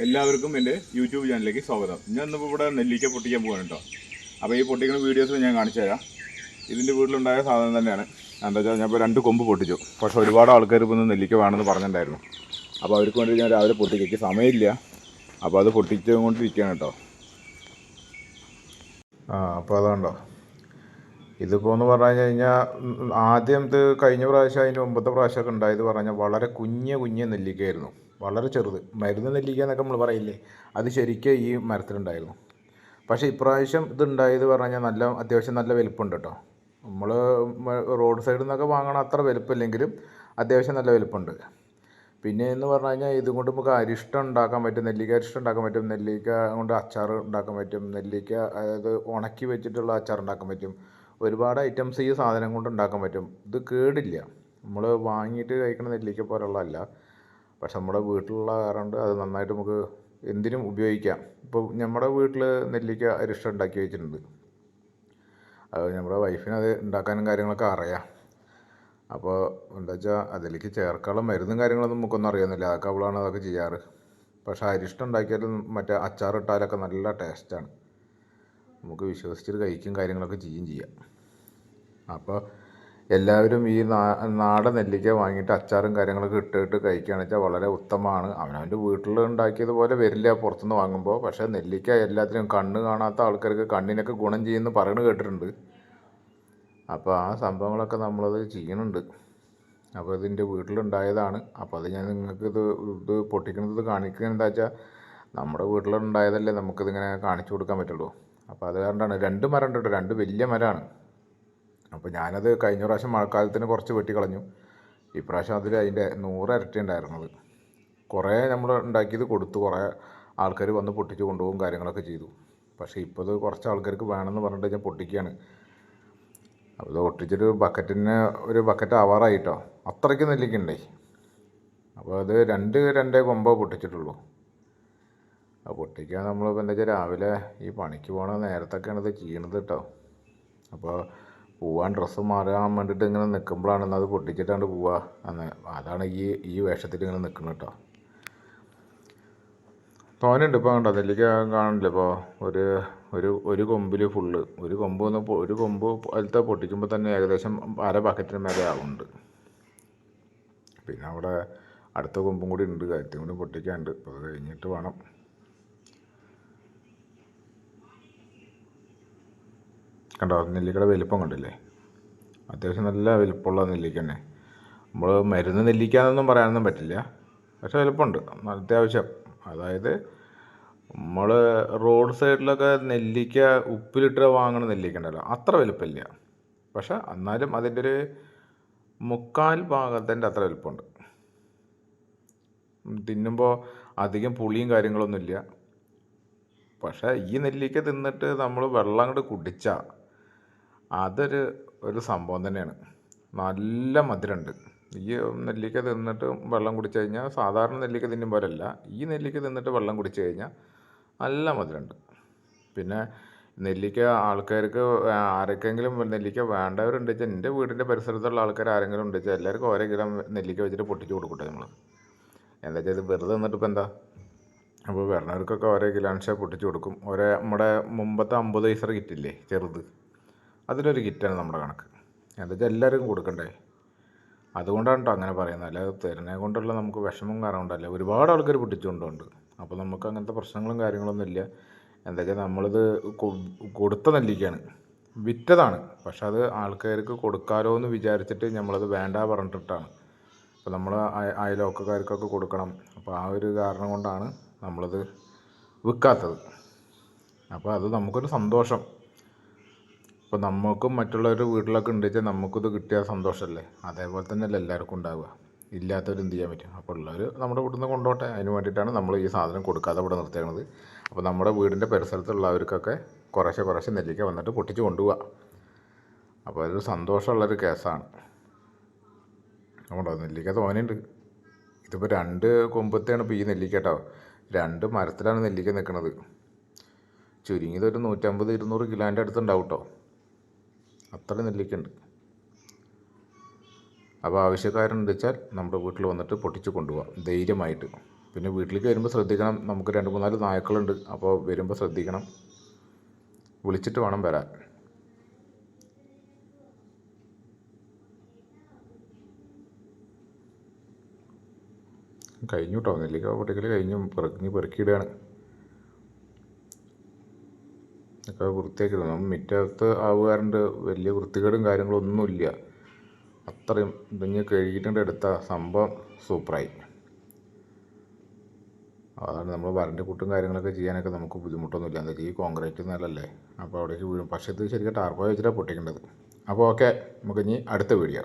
എല്ലാവർക്കും എൻ്റെ യൂട്യൂബ് ചാനലിലേക്ക് സ്വാഗതം. ഞാൻ ഇന്നിപ്പോൾ ഇവിടെ നെല്ലിക്ക പൊട്ടിക്കാൻ പോകാൻ കേട്ടോ. അപ്പോൾ ഈ പൊട്ടിക്കുന്ന വീഡിയോസ് ഞാൻ കാണിച്ചു തരാം. ഇതിൻ്റെ വീട്ടിലുണ്ടായ സാധനം തന്നെയാണ്. എന്താ വെച്ചാൽ ഞാൻ ഇപ്പോൾ 2 കൊമ്പ് പൊട്ടിച്ചു. പക്ഷേ ഒരുപാട് ആൾക്കാർ ഇപ്പോൾ നെല്ലിക്ക വേണമെന്ന് പറഞ്ഞിട്ടുണ്ടായിരുന്നു. അപ്പോൾ അവർക്ക് വേണ്ടി ഞാൻ രാവിലെ പൊട്ടിക്കും. സമയമില്ല, അപ്പോൾ അത് പൊട്ടിച്ചുകൊണ്ടിരിക്കുകയാണ് കേട്ടോ. അപ്പോൾ അതുകൊണ്ടോ ഇതിപ്പോൾ എന്ന് പറഞ്ഞു കഴിഞ്ഞാൽ ആദ്യം ഇത് കഴിഞ്ഞ പ്രാവശ്യം അതിൻ്റെ മുമ്പത്തെ പ്രാവശ്യമൊക്കെ ഉണ്ടായത് പറഞ്ഞാൽ വളരെ കുഞ്ഞ നെല്ലിക്കയായിരുന്നു. വളരെ ചെറുത്, മരുന്ന് നെല്ലിക്ക എന്നൊക്കെ നമ്മൾ പറയില്ലേ, അത് ശരിക്കും ഈ മരത്തിലുണ്ടായിരുന്നു. പക്ഷേ ഇപ്രാവശ്യം ഇതുണ്ടായത് പറഞ്ഞാൽ അത്യാവശ്യം നല്ല വലിപ്പമുണ്ട് കേട്ടോ. നമ്മൾ റോഡ് സൈഡിൽ നിന്നൊക്കെ വാങ്ങണ അത്ര വലിപ്പമില്ലെങ്കിലും അത്യാവശ്യം നല്ല വലിപ്പമുണ്ട്. പിന്നെ എന്ന് പറഞ്ഞു കഴിഞ്ഞാൽ ഇതുകൊണ്ട് നമുക്ക് അരിഷ്ടം ഉണ്ടാക്കാൻ പറ്റും, നെല്ലിക്ക അരിഷ്ടം ഉണ്ടാക്കാൻ പറ്റും, നെല്ലിക്ക കൊണ്ട് അച്ചാർ ഉണ്ടാക്കാൻ പറ്റും, നെല്ലിക്ക അതായത് ഉണക്കി വെച്ചിട്ടുള്ള അച്ചാർ ഉണ്ടാക്കാൻ പറ്റും. ഒരുപാട് ഐറ്റംസ് ഈ സാധനം കൊണ്ട് ഉണ്ടാക്കാൻ പറ്റും. ഇത് കേടില്ല, നമ്മൾ വാങ്ങിയിട്ട് കഴിക്കുന്ന നെല്ലിക്ക പോലുള്ളതല്ല. പക്ഷെ നമ്മുടെ വീട്ടിലുള്ള കാരണം അത് നന്നായിട്ട് നമുക്ക് എന്തിനും ഉപയോഗിക്കാം. ഇപ്പോൾ നമ്മുടെ വീട്ടിൽ നെല്ലിക്ക അരിഷ്ടം ഉണ്ടാക്കി വെച്ചിട്ടുണ്ട്. അത് നമ്മുടെ വൈഫിന് അത് ഉണ്ടാക്കാനും കാര്യങ്ങളൊക്കെ അറിയാം. അപ്പോൾ എന്താ വെച്ചാൽ അതിലേക്ക് ചേർക്കാനുള്ള മരുന്നും കാര്യങ്ങളൊന്നും നമുക്കൊന്നും അറിയുന്നില്ല. അതൊക്കെ അവളാണ് അതൊക്കെ ചെയ്യാറ്. പക്ഷേ അരിഷ്ടം ഉണ്ടാക്കിയാലും മറ്റേ അച്ചാറിട്ടാലൊക്കെ നല്ല ടേസ്റ്റാണ്. നമുക്ക് വിശ്വസിച്ചിട്ട് കഴിക്കും കാര്യങ്ങളൊക്കെ ചെയ്യാം. അപ്പോൾ എല്ലാവരും ഈ നാടൻ നെല്ലിക്ക വാങ്ങിയിട്ട് അച്ചാറും കാര്യങ്ങളൊക്കെ ഇട്ടിട്ട് കഴിക്കുകയാണെന്ന് വെച്ചാൽ വളരെ ഉത്തമമാണ്. അവനവൻ്റെ വീട്ടിൽ ഉണ്ടാക്കിയതുപോലെ വരില്ല പുറത്തുനിന്ന് വാങ്ങുമ്പോൾ. പക്ഷേ നെല്ലിക്ക എല്ലാത്തിനും കണ്ണ് കാണാത്ത ആൾക്കാർക്ക് കണ്ണിനൊക്കെ ഗുണം ചെയ്യുമെന്ന് പറയുന്നത് കേട്ടിട്ടുണ്ട്. അപ്പോൾ ആ സംഭവങ്ങളൊക്കെ നമ്മളത് ചെയ്യുന്നുണ്ട്. അപ്പോൾ ഇതിൻ്റെ വീട്ടിലുണ്ടായതാണ്. അപ്പോൾ അത് ഞാൻ നിങ്ങൾക്ക് ഇത് പൊട്ടിക്കുന്നത് കാണിക്കുന്നത് എന്താ വെച്ചാൽ നമ്മുടെ വീട്ടിലുണ്ടായതല്ലേ നമുക്കിതിങ്ങനെ കാണിച്ചു കൊടുക്കാൻ പറ്റുള്ളൂ. അപ്പോൾ അത് കാരണമാണ് 2 മരം ഉണ്ട് കേട്ടോ, 2 വലിയ മരമാണ്. അപ്പോൾ ഞാനത് കഴിഞ്ഞ പ്രാവശ്യം മഴക്കാലത്തിന് കുറച്ച് വെട്ടിക്കളഞ്ഞു. ഇപ്രാവശ്യം അതിൻ്റെ 100 ഇരട്ടി ഉണ്ടായിരുന്നത്. കുറേ നമ്മൾ ഉണ്ടാക്കിയത് കൊടുത്തു, കുറേ ആൾക്കാർ വന്ന് പൊട്ടിച്ച് കൊണ്ടുപോകും കാര്യങ്ങളൊക്കെ ചെയ്തു. പക്ഷേ ഇപ്പോൾ ഇത് കുറച്ച് ആൾക്കാർക്ക് വേണമെന്ന് പറഞ്ഞിട്ട് ഞാൻ പൊട്ടിക്കുകയാണ്. അപ്പോൾ ഇത് പൊട്ടിച്ചിട്ട് ഒരു ബക്കറ്റ് ആവാറായിട്ടോ. അത്രയ്ക്ക് നെല്ലിക്കണ്ടേ. അപ്പോൾ അത് 2 കൊമ്പോ പൊട്ടിച്ചിട്ടുള്ളൂ. അത് പൊട്ടിക്കാൻ നമ്മളിപ്പോൾ എന്താ വെച്ചാൽ രാവിലെ ഈ പണിക്ക് പോകണ നേരത്തൊക്കെയാണ് ഇത് ചെയ്യണത് കേട്ടോ. അപ്പോൾ പോവാൻ ഡ്രസ്സ് മാറാൻ വേണ്ടിയിട്ട് ഇങ്ങനെ നിൽക്കുമ്പോഴാണ് അത് പൊട്ടിച്ചിട്ടാണ്ട് പോവുക. അതാണ് ഈ വേഷത്തിൽ ഇങ്ങനെ നിൽക്കുന്നത് കേട്ടോ. തോനെയുണ്ട് ഇപ്പോൾ കണ്ടോ, നെല്ലിക്ക കാണില്ല. ഇപ്പോൾ ഒരു കൊമ്പിൽ ഫുള്ള് ഒരു കൊമ്പ് അതിലത്തെ പൊട്ടിക്കുമ്പോൾ തന്നെ ഏകദേശം ബക്കറ്റിന് മേലെ ആവുന്നുണ്ട്. പിന്നെ അവിടെ അടുത്ത കൊമ്പും കൂടി ഉണ്ട്, കാര്യത്തും കൂടി പൊട്ടിക്കാനുണ്ട്. അപ്പോൾ അത് കഴിഞ്ഞിട്ട് വേണം. കണ്ടോ നെല്ലിക്കയുടെ വലിപ്പം കണ്ടില്ലേ, അത്യാവശ്യം നല്ല വലിപ്പമുള്ള നെല്ലിക്ക തന്നെ. നമ്മൾ മരുന്ന് നെല്ലിക്ക എന്നൊന്നും പറയാനൊന്നും പറ്റില്ല, പക്ഷേ വലിപ്പമുണ്ട് അത്യാവശ്യം. അതായത് നമ്മൾ റോഡ് സൈഡിലൊക്കെ നെല്ലിക്ക ഉപ്പിലിട്ട് വാങ്ങണ നെല്ലിക്ക ഉണ്ടല്ലോ, അത്ര വലിപ്പമില്ല. പക്ഷെ എന്നാലും അതിൻ്റെ ഒരു 1/4 ഭാഗത്തിൻ്റെ അത്ര വലിപ്പമുണ്ട്. തിന്നുമ്പോൾ അധികം പുളിയും കാര്യങ്ങളൊന്നുമില്ല. പക്ഷേ ഈ നെല്ലിക്ക തിന്നിട്ട് നമ്മൾ വെള്ളം അങ്ങോട്ട് കുടിച്ചാൽ ഒരു സംഭവം തന്നെയാണ്. നല്ല മധുരമുണ്ട്. ഈ നെല്ലിക്ക തിന്നിട്ട് വെള്ളം കുടിച്ചു കഴിഞ്ഞാൽ സാധാരണ നെല്ലിക്ക തിന്നും പോലല്ല, ഈ നെല്ലിക്ക തിന്നിട്ട് വെള്ളം കുടിച്ചു കഴിഞ്ഞാൽ നല്ല മധുരമുണ്ട്. പിന്നെ നെല്ലിക്ക ആൾക്കാർക്ക് ആർക്കെങ്കിലും നെല്ലിക്ക വേണ്ടവരുണ്ട് വെച്ചാൽ, എൻ്റെ വീടിൻ്റെ പരിസരത്തുള്ള ആൾക്കാർ ആരെങ്കിലും ഉണ്ട് വെച്ചാൽ എല്ലാവർക്കും ഓരോ കിലോ നെല്ലിക്ക വെച്ചിട്ട് പൊട്ടിച്ച് കൊടുക്കട്ടെ നമ്മൾ. എന്താ വെച്ചാൽ ഇത് വെറുതെ നിന്നിട്ട് ഇപ്പം എന്താ. അപ്പോൾ വരണവർക്കൊക്കെ ഓരോ കിലോ പൊട്ടിച്ച് കൊടുക്കും. നമ്മുടെ മുമ്പത്തെ 50 പൈസ കിറ്റില്ലേ ചെറുത്, അതിലൊരു കിറ്റാണ് നമ്മുടെ കണക്ക്. എന്താ വെച്ചാൽ എല്ലാവർക്കും കൊടുക്കണ്ടേ, അതുകൊണ്ടാണ് കേട്ടോ അങ്ങനെ പറയുന്നത്. അല്ലാതെ തരുന്നതിനെ കൊണ്ടുള്ള നമുക്ക് വിഷമം കാരണം കൊണ്ടല്ല. ഒരുപാട് ആൾക്കാർ പൊട്ടിച്ചുകൊണ്ടുണ്ട്. അപ്പോൾ നമുക്ക് അങ്ങനത്തെ പ്രശ്നങ്ങളും കാര്യങ്ങളൊന്നും ഇല്ല. എന്താ വെച്ചാൽ നമ്മളിത് കൊടുത്ത നെല്ലിക്കയാണ്, വിറ്റതാണ്. പക്ഷെ അത് ആൾക്കാർക്ക് കൊടുക്കാമല്ലോ എന്ന് വിചാരിച്ചിട്ട് നമ്മളത് വേണ്ട പറഞ്ഞിട്ടിട്ടാണ്. അപ്പോൾ നമ്മൾ അയൽവക്കക്കാർക്കൊക്കെ കൊടുക്കണം. അപ്പോൾ ആ ഒരു കാരണം കൊണ്ടാണ് നമ്മളത് വിൽക്കാത്തത്. അപ്പോൾ അത് നമുക്കൊരു സന്തോഷം. ഇപ്പോൾ നമുക്കും മറ്റുള്ളവരുടെ വീട്ടിലൊക്കെ ഉണ്ട് വെച്ചാൽ നമുക്കിത് കിട്ടിയ സന്തോഷമല്ലേ. അതേപോലെ തന്നെയല്ലേ എല്ലാവർക്കും ഉണ്ടാവുക. ഇല്ലാത്തവർ എന്ത് ചെയ്യാൻ പറ്റും. അപ്പോൾ ഉള്ളവർ നമ്മുടെ വീട്ടിൽ നിന്ന് കൊണ്ടുപോട്ടെ. അതിന് വേണ്ടിയിട്ടാണ് നമ്മൾ ഈ സാധനം കൊടുക്കാതെ ഇവിടെ നിർത്തുന്നത്. അപ്പോൾ നമ്മുടെ വീടിൻ്റെ പരിസരത്തുള്ളവർക്കൊക്കെ കുറേശ്ശെ നെല്ലിക്ക വന്നിട്ട് പൊട്ടിച്ച് കൊണ്ടുപോവുക. അപ്പോൾ അതൊരു സന്തോഷമുള്ളൊരു കേസാണ്. അതുകൊണ്ടോ നെല്ലിക്ക തോനെയുണ്ട്. ഇതിപ്പോൾ 2 കൊമ്പത്തെയാണ് ഇപ്പോൾ ഈ നെല്ലിക്ക കേട്ടോ. 2 മരത്തിലാണ് നെല്ലിക്ക നിൽക്കുന്നത്. ചുരുങ്ങിയത് ഒരു 150-200 കിലോൻ്റെ അടുത്തുണ്ടാവും കേട്ടോ. അത്ര നെല്ലിക്കയുണ്ട്. അപ്പോൾ ആവശ്യക്കാരുണ്ട് വെച്ചാൽ നമ്മുടെ വീട്ടിൽ വന്നിട്ട് പൊട്ടിച്ച് കൊണ്ടുപോകാം ധൈര്യമായിട്ട്. പിന്നെ വീട്ടിലേക്ക് വരുമ്പോൾ ശ്രദ്ധിക്കണം. നമുക്ക് 2-3 നായ്ക്കളുണ്ട്. അപ്പോൾ വരുമ്പോൾ ശ്രദ്ധിക്കണം. വിളിച്ചിട്ട് വേണം വരാൻ. കഴിഞ്ഞു കേട്ടോ, നെല്ലിക്ക പൊട്ടിക്കൽ കഴിഞ്ഞു. പെറുക്കിയിടുകയാണ്. ഒക്കെ വൃത്തിയാക്കിയിടും. നമ്മൾ മുറ്റത്ത് ആവുകാറുണ്ട്, വലിയ വൃത്തികേടും കാര്യങ്ങളൊന്നുമില്ല. അത്രയും ഇതിഞ്ഞ് കഴുകിയിട്ടുണ്ട് എടുത്ത സംഭവം സൂപ്പറായി. അതാണ് നമ്മൾ വരൻ്റെ കൂട്ടും കാര്യങ്ങളൊക്കെ ചെയ്യാനൊക്കെ നമുക്ക് ബുദ്ധിമുട്ടൊന്നുമില്ല. എന്താ ഈ കോൺക്രീറ്റ് നിലല്ലേ, അപ്പോൾ അവിടേക്ക് വീഴും. പക്ഷേ ഇത് ശരിക്കും ടാർപ്പായ വെച്ചിട്ടാണ് പൊട്ടിക്കേണ്ടത്. അപ്പോൾ ഓക്കെ, നമുക്കിനി അടുത്ത വീഡിയോ.